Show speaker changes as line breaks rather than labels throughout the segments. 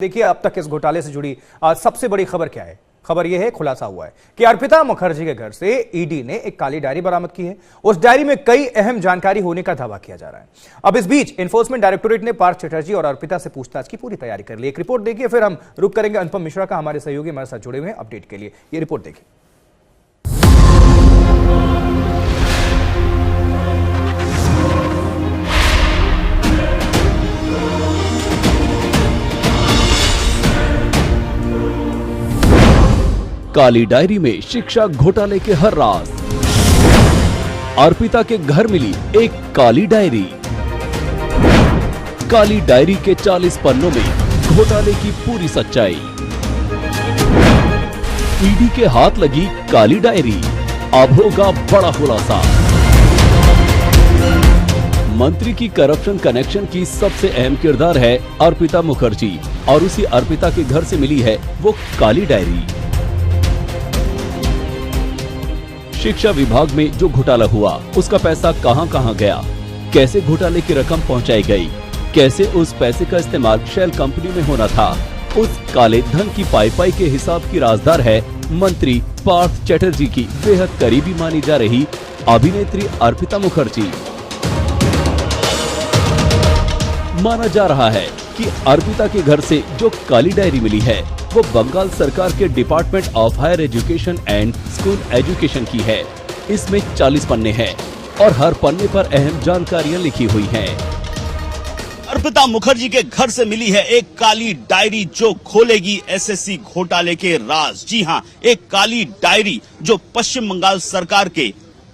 देखिए अब तक इस घोटाले से जुड़ी सबसे बड़ी खबर क्या है। खबर यह है, खुलासा हुआ है कि अर्पिता मुखर्जी के घर से ईडी ने एक काली डायरी बरामद की है। उस डायरी में कई अहम जानकारी होने का दावा किया जा रहा है। अब इस बीच एनफोर्समेंट डायरेक्टोरेट ने पार्थ चटर्जी और अर्पिता से पूछताछ की पूरी तैयारी कर ली। एक रिपोर्ट देखिए, फिर हम रुक करेंगे अनुपम मिश्रा का, हमारे सहयोगी हमारे साथ जुड़े हुए हैं अपडेट के लिए। ये रिपोर्ट देखिए।
काली डायरी में शिक्षा घोटाले के हर राज। अर्पिता के घर मिली एक काली डायरी। काली डायरी के 40 पन्नों में घोटाले की पूरी सच्चाई। ईडी के हाथ लगी काली डायरी, अब होगा बड़ा खुलासा। मंत्री की करप्शन कनेक्शन की सबसे अहम किरदार है अर्पिता मुखर्जी, और उसी अर्पिता के घर से मिली है वो काली डायरी। शिक्षा विभाग में जो घोटाला हुआ उसका पैसा कहां गया, कैसे घोटाले की रकम पहुंचाई गई, कैसे उस पैसे का इस्तेमाल शेल कंपनी में होना था, उस काले धन की पाई के हिसाब की राजदार है मंत्री पार्थ चटर्जी की बेहद करीबी मानी जा रही अभिनेत्री अर्पिता मुखर्जी। माना जा रहा है कि अर्पिता के घर से जो काली डायरी मिली है वो बंगाल सरकार के department of higher education and school education की है। इसमें 40 पन्ने हैं और हर पन्ने पर अहम जानकारियां लिखी हुई हैं।
अर्पिता मुखर्जी के घर से मिली है एक काली डायरी जो खोलेगी एसएससी घोटाले के राज। जी हां, एक काली डायरी जो पश्चिम बंगाल सरकार के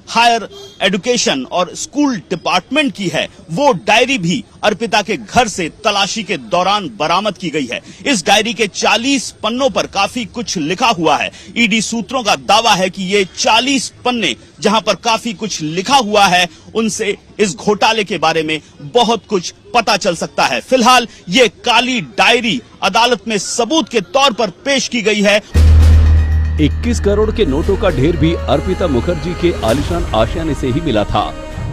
हायर एजुकेशन और स्कूल डिपार्टमेंट की है। वो डायरी भी अर्पिता के घर से तलाशी के दौरान बरामद की गई है। इस डायरी के 40 पन्नों पर काफी कुछ लिखा हुआ है। ईडी सूत्रों का दावा है कि ये 40 पन्ने जहां पर काफी कुछ लिखा हुआ है, उनसे इस घोटाले के बारे में बहुत कुछ पता चल सकता है। फिलहाल ये काली डायरी अदालत में सबूत के तौर पर पेश की गई है।
21 करोड़ के नोटों का ढेर भी अर्पिता मुखर्जी के आलीशान आशियाने से ही मिला था।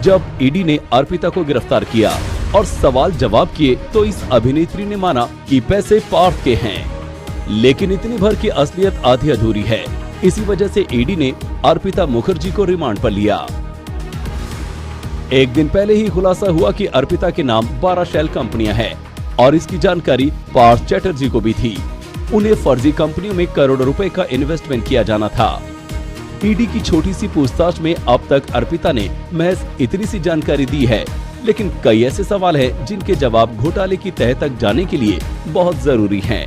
जब ईडी ने अर्पिता को गिरफ्तार किया और सवाल जवाब किए तो इस अभिनेत्री ने माना कि पैसे पार्थ के हैं, लेकिन इतनी भर की असलियत आधी अधूरी है। इसी वजह से ईडी ने अर्पिता मुखर्जी को रिमांड पर लिया। एक दिन पहले ही खुलासा हुआ कि अर्पिता के नाम 12 शेल कंपनियां हैं और इसकी जानकारी पार्थ चटर्जी को भी थी। उन्हें फर्जी कंपनियों में करोड़ों रुपए का इन्वेस्टमेंट किया जाना था। ईडी की छोटी सी पूछताछ में अब तक अर्पिता ने महज इतनी सी जानकारी दी है, लेकिन कई ऐसे सवाल हैं जिनके जवाब घोटाले की तह तक जाने के लिए बहुत जरूरी हैं।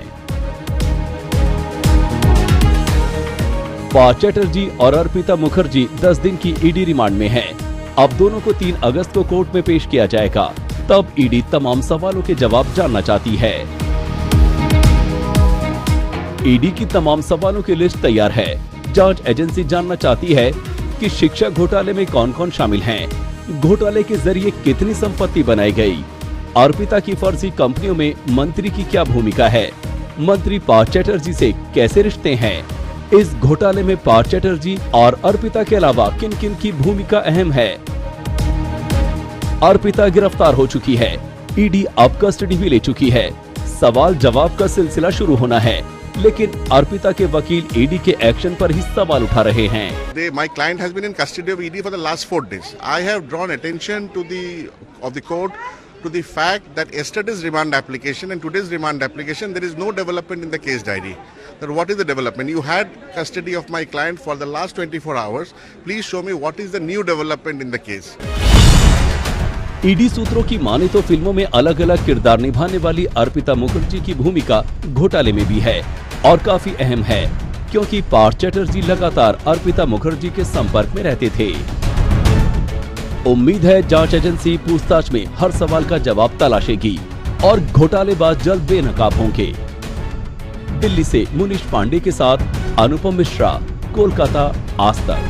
पार्थ चटर्जी और अर्पिता मुखर्जी 10 दिन की ईडी रिमांड में हैं। अब दोनों को 3 अगस्त को कोर्ट में पेश किया जाएगा। तब ईडी तमाम सवालों के जवाब जानना चाहती है। ईडी की तमाम सवालों की लिस्ट तैयार है। जांच एजेंसी जानना चाहती है कि शिक्षा घोटाले में कौन कौन शामिल हैं, घोटाले के जरिए कितनी संपत्ति बनाई गई, अर्पिता की फर्जी कंपनियों में मंत्री की क्या भूमिका है, मंत्री पार्थ चटर्जी से कैसे रिश्ते हैं, इस घोटाले में पार्थ चटर्जी और अर्पिता के अलावा किन किन की भूमिका अहम है। अर्पिता गिरफ्तार हो चुकी है, ईडी अब कस्टडी भी ले चुकी है। सवाल जवाब का सिलसिला शुरू होना है, लेकिन अर्पिता के वकील ईडी के एक्शन पर ही सवाल उठा रहे हैं।
My client has been in custody of ED for the last 4 days. I have drawn attention to the court to the fact that yesterday's remand application and today's remand application there is no development in the case diary. Then what is the development? You had custody of my client for the last 24 hours. Please show me what is the new development in the case.
ED सूत्रों की माने तो फिल्मों में अलग अलग किरदार निभाने वाली अर्पिता मुखर्जी की भूमिका घोटाले में भी है और काफी अहम है, क्योंकि पार्थ चटर्जी लगातार अर्पिता मुखर्जी के संपर्क में रहते थे। उम्मीद है जांच एजेंसी पूछताछ में हर सवाल का जवाब तलाशेगी और घोटालेबाज जल्द बेनकाब होंगे। दिल्ली से मुनीश पांडे के साथ अनुपम मिश्रा, कोलकाता, आज तक।